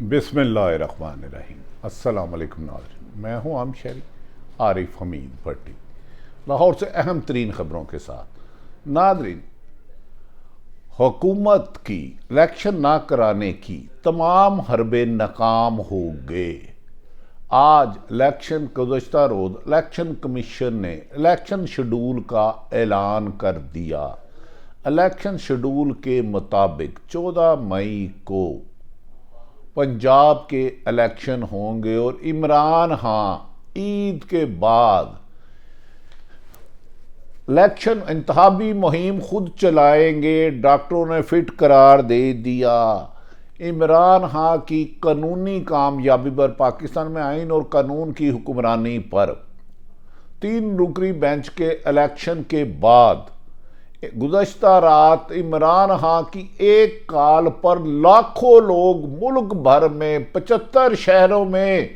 بسم اللہ الرحمن الرحیم۔ السلام علیکم ناظرین، میں ہوں عام شہری عارف حمید بھٹی، لاہور سے اہم ترین خبروں کے ساتھ۔ ناظرین، حکومت کی الیکشن نہ کرانے کی تمام حربے ناکام ہو گئے۔ آج الیکشن گزشتہ روز الیکشن کمیشن نے الیکشن شیڈول کا اعلان کر دیا۔ الیکشن شیڈول کے مطابق 14 مئی کو پنجاب کے الیکشن ہوں گے اور عمران خان عید کے بعد الیکشن انتخابی مہم خود چلائیں گے۔ ڈاکٹروں نے فٹ قرار دے دیا۔ عمران خان کی قانونی کامیابی پر پاکستان میں آئین اور قانون کی حکمرانی پر 3 رکنی بینچ کے الیکشن کے بعد گزشتہ رات عمران خان کی ایک کال پر لاکھوں لوگ ملک بھر میں 75 شہروں میں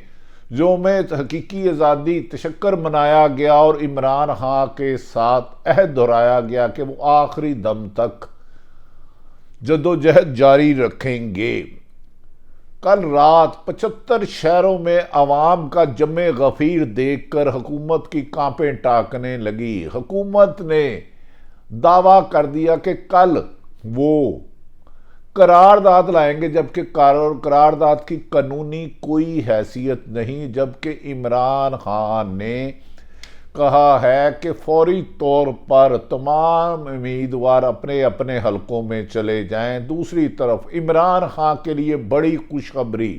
یوم حقیقی آزادی تشکر منایا گیا اور عمران خان کے ساتھ عہد دہرایا گیا کہ وہ آخری دم تک جدوجہد جاری رکھیں گے۔ کل رات 75 شہروں میں عوام کا جمع غفیر دیکھ کر حکومت کی کانپیں ٹاکنے لگی۔ حکومت نے دعویٰ کر دیا کہ کل وہ قرارداد لائیں گے، جبکہ قرارداد کی قانونی کوئی حیثیت نہیں، جبکہ عمران خان نے کہا ہے کہ فوری طور پر تمام امیدوار اپنے اپنے حلقوں میں چلے جائیں۔ دوسری طرف عمران خان کے لیے بڑی خوشخبری،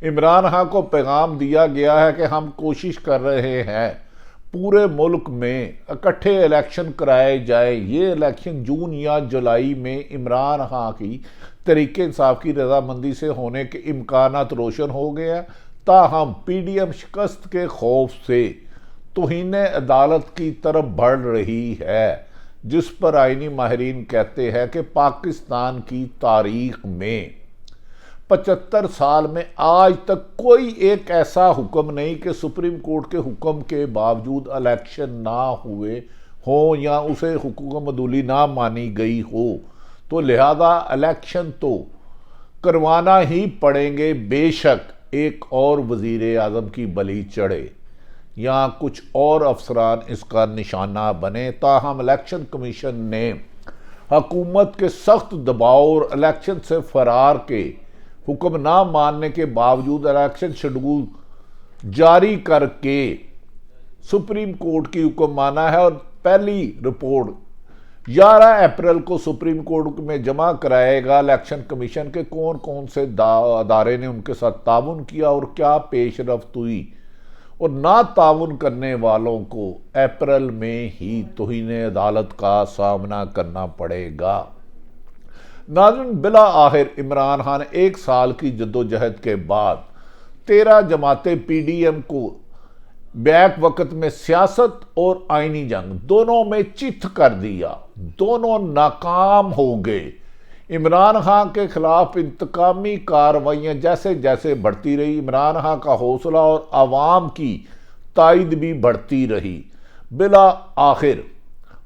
عمران خان کو پیغام دیا گیا ہے کہ ہم کوشش کر رہے ہیں پورے ملک میں اکٹھے الیکشن کرائے جائے۔ یہ الیکشن جون یا جولائی میں عمران خان کی تحریک انصاف کی رضامندی سے ہونے کے امکانات روشن ہو گئے ہیں، تاہم پی ڈی ایم شکست کے خوف سے توہین عدالت کی طرف بڑھ رہی ہے، جس پر آئینی ماہرین کہتے ہیں کہ پاکستان کی تاریخ میں 75 سال میں آج تک کوئی ایک ایسا حکم نہیں کہ سپریم کورٹ کے حکم کے باوجود الیکشن نہ ہوئے ہوں یا اسے حکم عدولی نہ مانی گئی ہو، تو لہذا الیکشن تو کروانا ہی پڑیں گے، بے شک ایک اور وزیر اعظم کی بلی چڑھے یا کچھ اور افسران اس کا نشانہ بنے۔ تاہم الیکشن کمیشن نے حکومت کے سخت دباؤ اور الیکشن سے فرار کے حکم نہ ماننے کے باوجود الیکشن شیڈول جاری کر کے سپریم کورٹ کی حکم مانا ہے اور پہلی رپورٹ 11 اپریل کو سپریم کورٹ میں جمع کرائے گا۔ الیکشن کمیشن کے کون سے ادارے نے ان کے ساتھ تعاون کیا اور کیا پیش رفت ہوئی، اور نہ تعاون کرنے والوں کو اپریل میں ہی توہین عدالت کا سامنا کرنا پڑے گا۔ ناظرین، بالآخر عمران خان نے 1 سال کی جدوجہد کے بعد 13 جماعتیں پی ڈی ایم کو بیک وقت میں سیاست اور آئینی جنگ دونوں میں چت کر دیا، دونوں ناکام ہو گئے۔ عمران خان کے خلاف انتقامی کارروائیاں جیسے جیسے بڑھتی رہی، عمران خان کا حوصلہ اور عوام کی تائید بھی بڑھتی رہی۔ بالآخر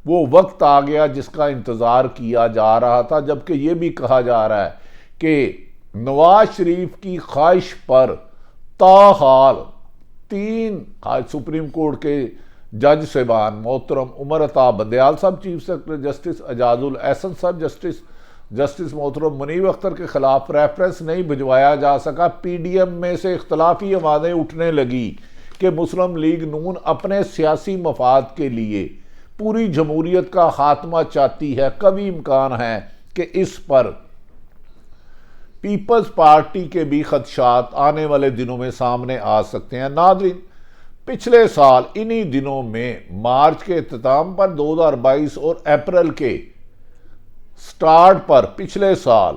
وہ وقت آ گیا جس کا انتظار کیا جا رہا تھا، جبکہ یہ بھی کہا جا رہا ہے کہ نواز شریف کی خواہش پر تاحال 3 سپریم کورٹ کے جج صاحبان محترم عمر عطا بندیال صاحب chief secretary justice Ijaz ul Ahsan صاحب جسٹس محترم منیب اختر کے خلاف ریفرنس نہیں بھجوایا جا سکا۔ پی ڈی ایم میں سے اختلافی آوازیں اٹھنے لگی کہ مسلم لیگ نون اپنے سیاسی مفاد کے لیے پوری جمہوریت کا خاتمہ چاہتی ہے۔ کبھی امکان ہے کہ اس پر پیپلز پارٹی کے بھی خدشات آنے والے دنوں میں سامنے آ سکتے ہیں۔ ناظرین، پچھلے سال انہی دنوں میں مارچ کے اختتام پر 2022 اور اپریل کے سٹارٹ پر پچھلے سال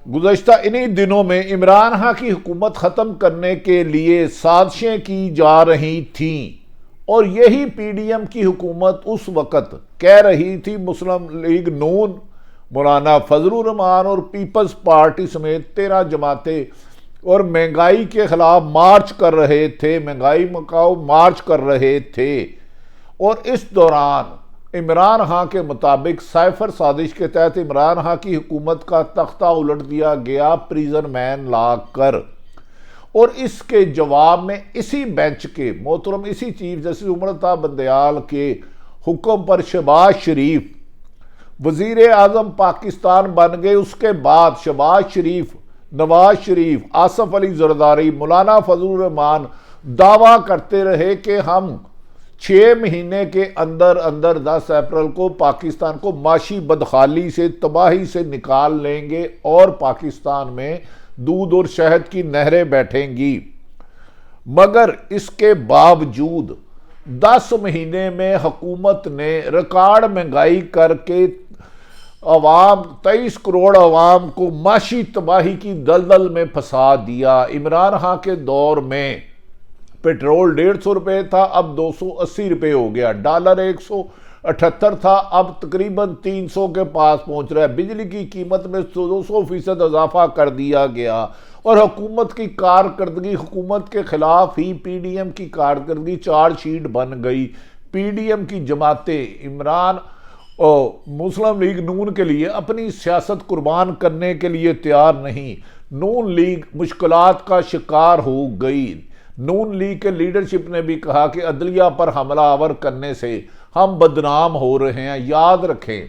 گزشتہ انہی دنوں میں عمران خان کی حکومت ختم کرنے کے لیے سازشیں کی جا رہی تھیں، اور یہی پی ڈی ایم کی حکومت اس وقت کہہ رہی تھی مسلم لیگ نون، مولانا فضل الرحمان اور پیپلز پارٹی سمیت 13 جماعتیں اور مہنگائی کے خلاف مارچ کر رہے تھے، مہنگائی مکاؤ مارچ کر رہے تھے، اور اس دوران عمران خان کے مطابق سائفر سازش کے تحت عمران خان کی حکومت کا تختہ الٹ دیا گیا پریزن مین لا کر، اور اس کے جواب میں اسی بینچ کے محترم اسی چیف جسٹس عمر عطا بندیال کے حکم پر شہباز شریف وزیر اعظم پاکستان بن گئے۔ اس کے بعد شہباز شریف، نواز شریف، آصف علی زرداری، مولانا فضل الرحمان دعویٰ کرتے رہے کہ ہم 6 مہینے کے اندر 10 اپریل کو پاکستان کو معاشی بدحالی سے، تباہی سے نکال لیں گے اور پاکستان میں دودھ اور شہد کی نہریں بیٹھیں گی۔ مگر اس کے باوجود 10 مہینے میں حکومت نے ریکارڈ مہنگائی کر کے 23 کروڑ عوام کو معاشی تباہی کی دلدل میں پھنسا دیا۔ عمران خان کے دور میں پیٹرول 150 روپے تھا، اب 280 روپے ہو گیا، ڈالر 178 تھا، اب تقریباً 300 کے پاس پہنچ رہا ہے، بجلی کی قیمت میں 200% اضافہ کر دیا گیا، اور حکومت کی کارکردگی، حکومت کے خلاف ہی پی ڈی ایم کی کارکردگی چارج شیٹ بن گئی۔ پی ڈی ایم کی جماعتیں عمران مسلم لیگ نون کے لیے اپنی سیاست قربان کرنے کے لیے تیار نہیں۔ نون لیگ مشکلات کا شکار ہو گئی۔ نون لیگ کے لیڈرشپ نے بھی کہا کہ عدلیہ پر حملہ آور کرنے سے ہم بدنام ہو رہے ہیں۔ یاد رکھیں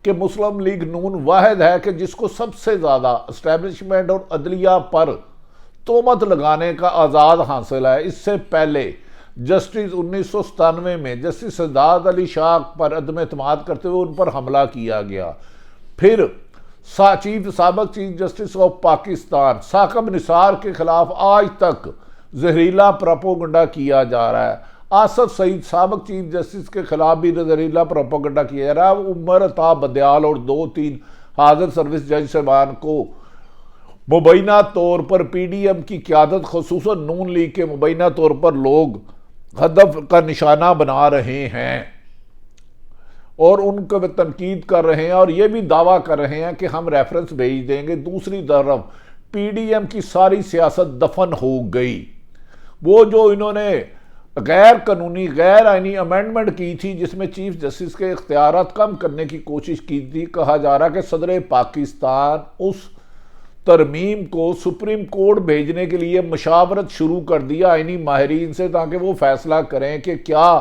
کہ مسلم لیگ نون واحد ہے کہ جس کو سب سے زیادہ اسٹیبلشمنٹ اور عدلیہ پر تہمت لگانے کا آزاد حاصل ہے۔ اس سے پہلے جسٹس 1997 میں جسٹس سجاد علی شاہ پر عدم اعتماد کرتے ہوئے ان پر حملہ کیا گیا۔ پھر سابق chief justice of Pakistan Saqib Nisar کے خلاف آج تک زہریلا پروپیگنڈا کیا جا رہا ہے۔ آصف سعید سابق چیف جسٹس کے خلاف بھی زہریلا پروپیگنڈا کیا جا رہا ہے۔ عمر عطا بندیال اور 2-3 حاضر سروس جج صاحبان کو مبینہ طور پر پی ڈی ایم کی قیادت، خصوصاً نون لیگ کے مبینہ طور پر لوگ ہدف کا نشانہ بنا رہے ہیں اور ان کو تنقید کر رہے ہیں، اور یہ بھی دعویٰ کر رہے ہیں کہ ہم ریفرنس بھیج دیں گے۔ دوسری طرف پی ڈی ایم کی ساری سیاست دفن ہو گئی۔ وہ جو انہوں نے غیر قانونی، غیر آئینی امینڈمنٹ کی تھی جس میں چیف جسٹس کے اختیارات کم کرنے کی کوشش کی تھی، کہا جا رہا کہ صدر پاکستان اس ترمیم کو سپریم کورٹ بھیجنے کے لیے مشاورت شروع کر دیا آئینی ماہرین سے، تاکہ وہ فیصلہ کریں کہ کیا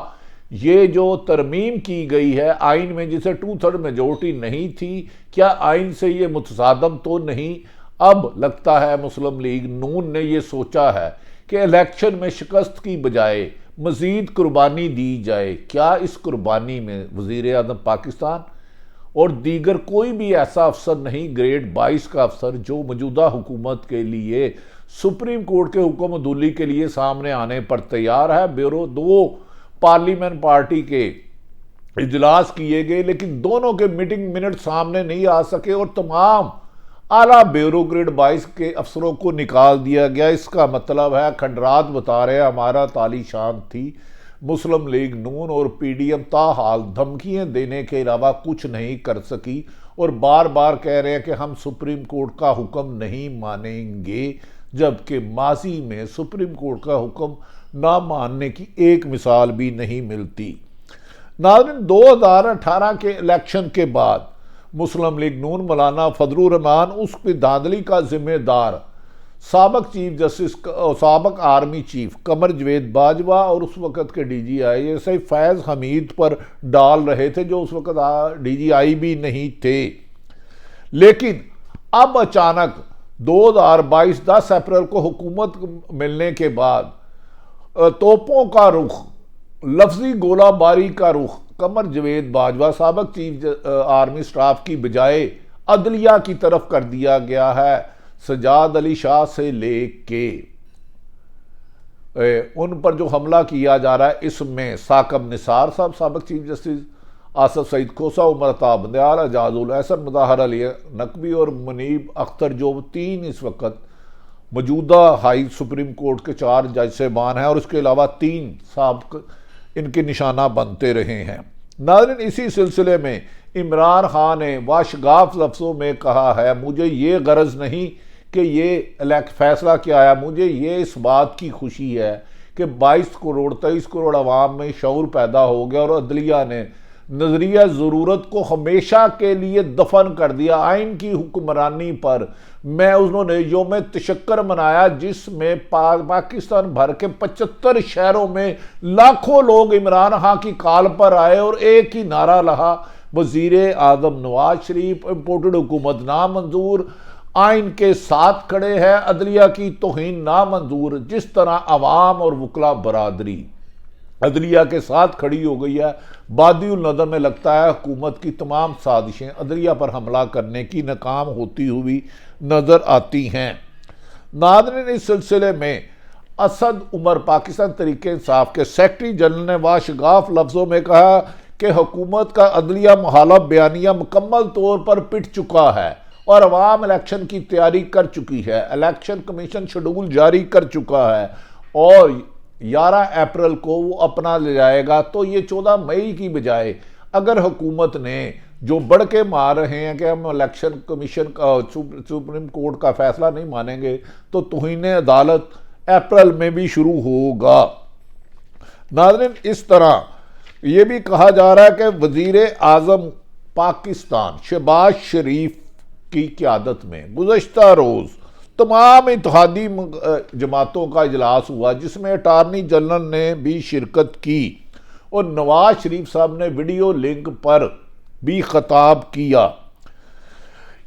یہ جو ترمیم کی گئی ہے آئین میں، جسے 2/3 میجورٹی نہیں تھی، کیا آئین سے یہ متصادم تو نہیں۔ اب لگتا ہے مسلم لیگ نون نے یہ سوچا ہے کہ الیکشن میں شکست کی بجائے مزید قربانی دی جائے۔ کیا اس قربانی میں وزیر اعظم پاکستان اور دیگر کوئی بھی ایسا افسر نہیں، گریڈ 22 کا افسر، جو موجودہ حکومت کے لیے سپریم کورٹ کے حکم عدولی کے لیے سامنے آنے پر تیار ہے؟ بیورو 2 پارلیمنٹ پارٹی کے اجلاس کیے گئے، لیکن دونوں کے میٹنگ منٹ سامنے نہیں آ سکے اور تمام اعلیٰ بیورو گریڈ 22 کے افسروں کو نکال دیا گیا۔ اس کا مطلب ہے، کھنڈرات بتا رہے ہیں، ہمارا تالی شان تھی، مسلم لیگ نون اور پی ڈی ایم تاحال دھمکیاں دینے کے علاوہ کچھ نہیں کر سکی، اور بار بار کہہ رہے ہیں کہ ہم سپریم کورٹ کا حکم نہیں مانیں گے، جبکہ ماضی میں سپریم کورٹ کا حکم نہ ماننے کی ایک مثال بھی نہیں ملتی۔ ناظرین، 2018 کے الیکشن کے بعد مسلم لیگ نون مولانا فضل الرحمان، اس کی دھاندلی کا ذمہ دار سابق چیف جسٹس، سابق آرمی چیف قمر جاوید باجوہ اور اس وقت کے ڈی جی آئی ایسے فیض حمید پر ڈال رہے تھے، جو اس وقت ڈی جی آئی بھی نہیں تھے۔ لیکن اب اچانک 2022 10 اپریل کو حکومت ملنے کے بعد توپوں کا رخ، لفظی گولہ باری کا رخ قمر جاوید باجوہ سابق چیف آرمی سٹاف کی بجائے عدلیہ کی طرف کر دیا گیا ہے۔ سجاد علی شاہ سے لے کے ان پر جو حملہ کیا جا رہا ہے، اس میں ثاقب نثار صاحب سابق چیف جسٹس، آصف سعید کھوسہ، عمر عطا بندیال، اعجاز الاحسن مظاہر علی نقوی اور منیب اختر، جو 3 اس وقت موجودہ ہائی سپریم کورٹ کے 4 جج صاحبان ہیں، اور اس کے علاوہ 3 سابق ان کے نشانہ بنتے رہے ہیں۔ ناظرین، اسی سلسلے میں عمران خان نے واشگاف لفظوں میں کہا ہے، مجھے یہ غرض نہیں کہ یہ فیصلہ کیا ہے، مجھے یہ اس بات کی خوشی ہے کہ 22 کروڑ 23 کروڑ عوام میں شعور پیدا ہو گیا، اور عدلیہ نے نظریہ ضرورت کو ہمیشہ کے لیے دفن کر دیا۔ آئین کی حکمرانی پر میں انہوں نے یوم تشکر منایا جس میں پاکستان بھر کے 75 شہروں میں لاکھوں لوگ عمران خان کی کال پر آئے اور ایک ہی نعرہ رہا، وزیر اعظم نواز شریف امپورٹڈ حکومت نامنظور، آئین کے ساتھ کھڑے ہیں، عدلیہ کی توہین نامنظور۔ جس طرح عوام اور وکلاء برادری عدلیہ کے ساتھ کھڑی ہو گئی ہے، بادی النظر میں لگتا ہے حکومت کی تمام سازشیں عدلیہ پر حملہ کرنے کی ناکام ہوتی ہوئی نظر آتی ہیں۔ ناظرین، اس سلسلے میں اسد عمر پاکستان تحریک انصاف کے سیکرٹری جنرل نے واشگاف لفظوں میں کہا کہ حکومت کا عدلیہ مخالف بیانیہ مکمل طور پر پٹ چکا ہے اور عوام الیکشن کی تیاری کر چکی ہے۔ الیکشن کمیشن شیڈول جاری کر چکا ہے اور 11 اپریل کو وہ اپنا لے جائے گا، تو یہ 14 مئی کی بجائے اگر حکومت نے جو بڑھ کے مار رہے ہیں کہ ہم الیکشن کمیشن کا سپریم کورٹ کا فیصلہ نہیں مانیں گے تو توہین عدالت اپریل میں بھی شروع ہوگا۔ ناظرین، اس طرح یہ بھی کہا جا رہا ہے کہ وزیر اعظم پاکستان شہباز شریف کی قیادت میں گزشتہ روز تمام اتحادی جماعتوں کا اجلاس ہوا جس میں اٹارنی جنرل نے بھی شرکت کی اور نواز شریف صاحب نے ویڈیو لنک پر بھی خطاب کیا۔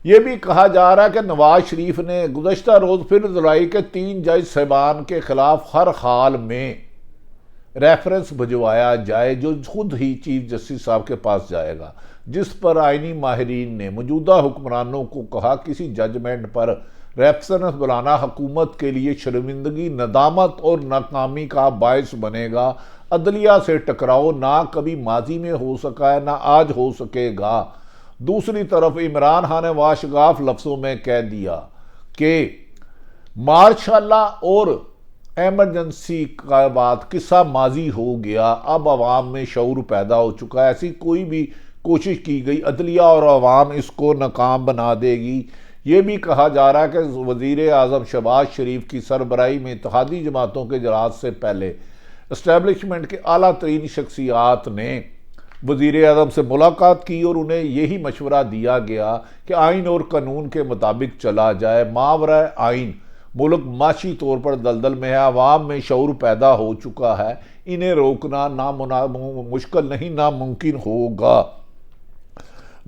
یہ بھی کہا جا رہا ہے کہ نواز شریف نے گزشتہ روز پھر ضلعی کے 3 جج صاحبان کے خلاف ہر حال میں ریفرنس بھجوایا جائے جو خود ہی چیف جسٹس صاحب کے پاس جائے گا، جس پر آئینی ماہرین نے موجودہ حکمرانوں کو کہا کسی ججمنٹ پر ریفرنس بلانا حکومت کے لیے شرمندگی، ندامت اور ناکامی کا باعث بنے گا۔ عدلیہ سے ٹکراؤ نہ کبھی ماضی میں ہو سکا ہے نہ آج ہو سکے گا۔ دوسری طرف عمران خان نے واشگاف لفظوں میں کہہ دیا کہ مارشاء اللہ اور ایمرجنسی کا بعد قصہ ماضی ہو گیا، اب عوام میں شعور پیدا ہو چکا ہے، ایسی کوئی بھی کوشش کی گئی عدلیہ اور عوام اس کو ناکام بنا دے گی۔ یہ بھی کہا جا رہا ہے کہ وزیر اعظم شہباز شریف کی سربراہی میں اتحادی جماعتوں کے اجلاس سے پہلے اسٹیبلشمنٹ کے اعلیٰ ترین شخصیات نے وزیر اعظم سے ملاقات کی اور انہیں یہی مشورہ دیا گیا کہ آئین اور قانون کے مطابق چلا جائے۔ ماورائے آئین ملک معاشی طور پر دلدل میں ہے، عوام میں شعور پیدا ہو چکا ہے، انہیں روکنا مشکل نہیں ناممکن ہوگا۔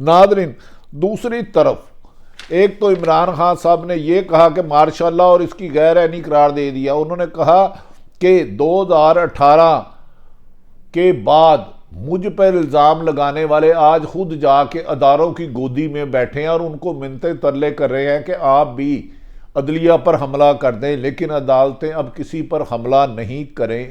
ناظرین، دوسری طرف ایک تو عمران خان صاحب نے یہ کہا کہ مارشاء اللہ اور اس کی غیر عینی قرار دے دیا۔ انہوں نے کہا کہ 2018 کے بعد مجھ پر الزام لگانے والے آج خود جا کے اداروں کی گودی میں بیٹھے ہیں اور ان کو منتیں ترلے کر رہے ہیں کہ آپ بھی عدلیہ پر حملہ کر دیں، لیکن عدالتیں اب کسی پر حملہ نہیں کریں،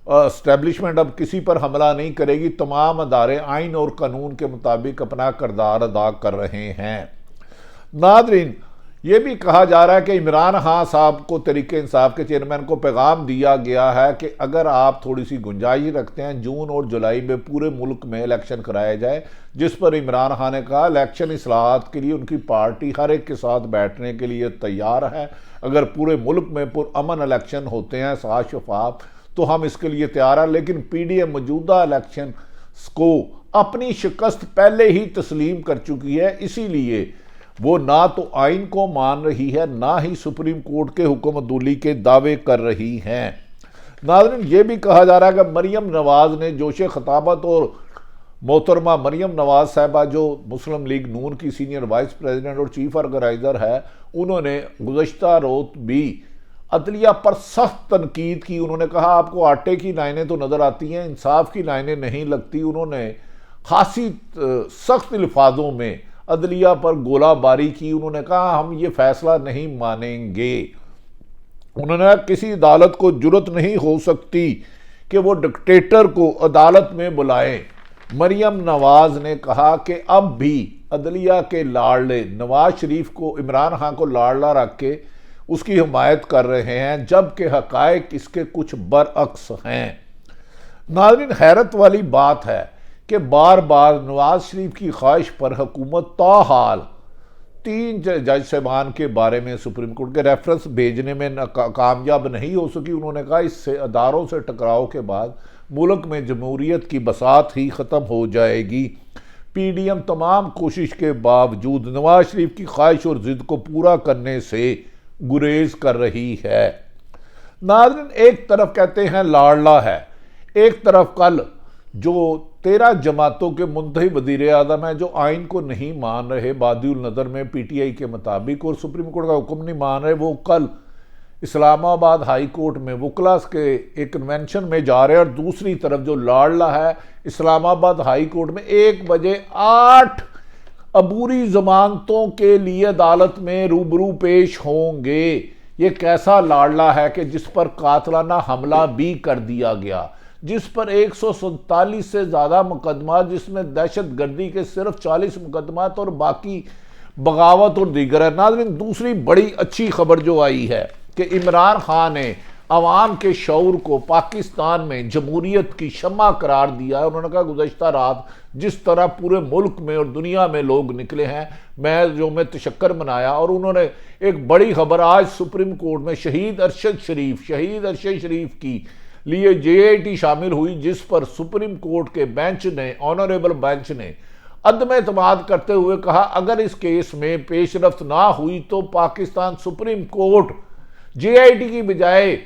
اسٹیبلشمنٹ اب کسی پر حملہ نہیں کرے گی، تمام ادارے آئین اور قانون کے مطابق اپنا کردار ادا کر رہے ہیں۔ ناظرین، یہ بھی کہا جا رہا ہے کہ عمران خان صاحب کو تحریک انصاف کے چیئرمین کو پیغام دیا گیا ہے کہ اگر آپ تھوڑی سی گنجائش رکھتے ہیں جون اور جولائی میں پورے ملک میں الیکشن کرایا جائے، جس پر عمران خان نے کہا الیکشن اصلاحات کے لیے ان کی پارٹی ہر ایک کے ساتھ بیٹھنے کے لیے تیار ہے، اگر پورے ملک میں پرامن الیکشن ہوتے ہیں صاف شفاف تو ہم اس کے لیے تیار ہیں، لیکن پی ڈی ایم موجودہ الیکشن کو اپنی شکست پہلے ہی تسلیم کر چکی ہے، اسی لیے وہ نہ تو آئین کو مان رہی ہے نہ ہی سپریم کورٹ کے حکم عدولی کے دعوے کر رہی ہیں۔ ناظرین، یہ بھی کہا جا رہا ہے کہ مریم نواز نے جوش خطابت اور محترمہ مریم نواز صاحبہ جو مسلم لیگ نون کی سینئر وائس پریزیڈنٹ اور چیف آرگنائزر ہے، انہوں نے گزشتہ روز بھی عدلیہ پر سخت تنقید کی۔ انہوں نے کہا آپ کو آٹے کی لائنیں تو نظر آتی ہیں، انصاف کی لائنیں نہیں لگتی۔ انہوں نے خاصی سخت الفاظوں میں عدلیہ پر گولہ باری کی۔ انہوں نے کہا ہم یہ فیصلہ نہیں مانیں گے۔ انہوں نے کہا کسی عدالت کو جرت نہیں ہو سکتی کہ وہ ڈکٹیٹر کو عدالت میں بلائیں۔ مریم نواز نے کہا کہ اب بھی عدلیہ کے لاڑلے نواز شریف کو عمران خان کو لاڑلا رکھ کے اس کی حمایت کر رہے ہیں، جبکہ حقائق اس کے کچھ برعکس ہیں۔ ناظرین، حیرت والی بات ہے کہ بار بار نواز شریف کی خواہش پر حکومت تاحال 3 جج صاحبان کے بارے میں سپریم کورٹ کے ریفرنس بھیجنے میں کامیاب نہیں ہو سکی۔ انہوں نے کہا اس سے اداروں سے ٹکراؤ کے بعد ملک میں جمہوریت کی بساط ہی ختم ہو جائے گی۔ پی ڈی ایم تمام کوشش کے باوجود نواز شریف کی خواہش اور ضد کو پورا کرنے سے گریز کر رہی ہے۔ ناظرین، ایک طرف کہتے ہیں لاڑلا ہے، ایک طرف کل جو 13 جماعتوں کے منتخب وزیر اعظم ہیں جو آئین کو نہیں مان رہے بادی النظر میں پی ٹی آئی کے مطابق اور سپریم کورٹ کا حکم نہیں مان رہے، وہ کل اسلام آباد ہائی کورٹ میں وکلاء کے ایک کنونشن میں جا رہے ہیں، اور دوسری طرف جو لاڑلا ہے اسلام آباد ہائی کورٹ میں 1 بجے 8 عبوری ضمانتوں کے لیے عدالت میں روبرو پیش ہوں گے۔ یہ کیسا لاڑلا ہے کہ جس پر قاتلانہ حملہ بھی کر دیا گیا، جس پر 147 سے زیادہ مقدمات، جس میں دہشت گردی کے صرف 40 مقدمات اور باقی بغاوت اور دیگر ہے۔ ناظرین، دوسری بڑی اچھی خبر جو آئی ہے کہ عمران خان نے عوام کے شعور کو پاکستان میں جمہوریت کی شمع قرار دیا ہے۔ انہوں نے کہا گزشتہ رات جس طرح پورے ملک میں اور دنیا میں لوگ نکلے ہیں، میں یوم تشکر منایا، اور انہوں نے ایک بڑی خبر آج سپریم کورٹ میں شہید ارشد شریف کی لیے جے آئی ٹی شامل ہوئی، جس پر سپریم کورٹ کے بینچ نے، آنریبل بینچ نے عدم اعتماد کرتے ہوئے کہا اگر اس کیس میں پیش رفت نہ ہوئی تو Pakistan supreme court J I T کی بجائے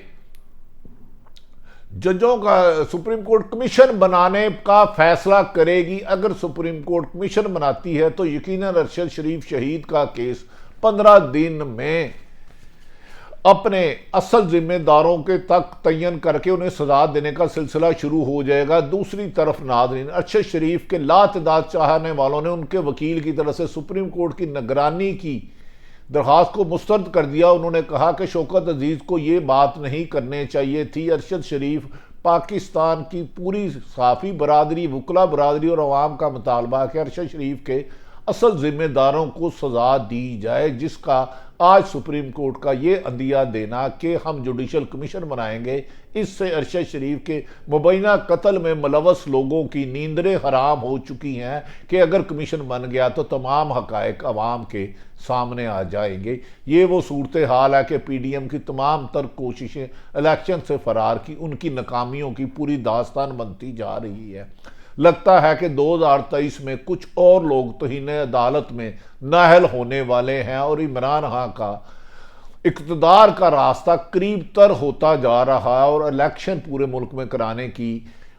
ججوں کا سپریم کورٹ کمیشن بنانے کا فیصلہ کرے گی۔ اگر سپریم کورٹ کمیشن بناتی ہے تو یقیناً ارشد شریف شہید کا کیس 15 دن میں اپنے اصل ذمہ داروں کے تک تعین کر کے انہیں سزا دینے کا سلسلہ شروع ہو جائے گا۔ دوسری طرف ناظرین، ارشد شریف کے لاتعداد چاہنے والوں نے ان کے وکیل کی طرف سے سپریم کورٹ کی نگرانی کی درخواست کو مسترد کر دیا۔ انہوں نے کہا کہ شوکت عزیز کو یہ بات نہیں کرنی چاہیے تھی۔ ارشد شریف پاکستان کی پوری صحافی برادری، وکلا برادری اور عوام کا مطالبہ ہے کہ ارشد شریف کے اصل ذمہ داروں کو سزا دی جائے، جس کا آج سپریم کورٹ کا یہ عندیہ دینا کہ ہم جوڈیشل کمیشن بنائیں گے، اس سے ارشد شریف کے مبینہ قتل میں ملوث لوگوں کی نیندریں حرام ہو چکی ہیں کہ اگر کمیشن بن گیا تو تمام حقائق عوام کے سامنے آ جائیں گے۔ یہ وہ صورتحال ہے کہ پی ڈی ایم کی تمام تر کوششیں الیکشن سے فرار کی، ان کی ناکامیوں کی پوری داستان بنتی جا رہی ہے۔ لگتا ہے کہ 2023 میں کچھ اور لوگ توہین عدالت میں نااہل ہونے والے ہیں، اور عمران خان کا اقتدار کا راستہ قریب تر ہوتا جا رہا ہے، اور الیکشن پورے ملک میں کرانے کی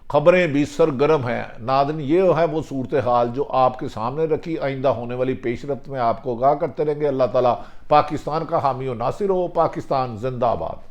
خبریں بھی سرگرم ہیں۔ ناظرین، یہ ہے وہ صورتحال جو آپ کے سامنے رکھی۔ آئندہ ہونے والی پیش رفت میں آپ کو آگاہ کرتے رہیں گے۔ اللہ تعالیٰ پاکستان کا حامی و ناصر ہو۔ پاکستان زندہ باد۔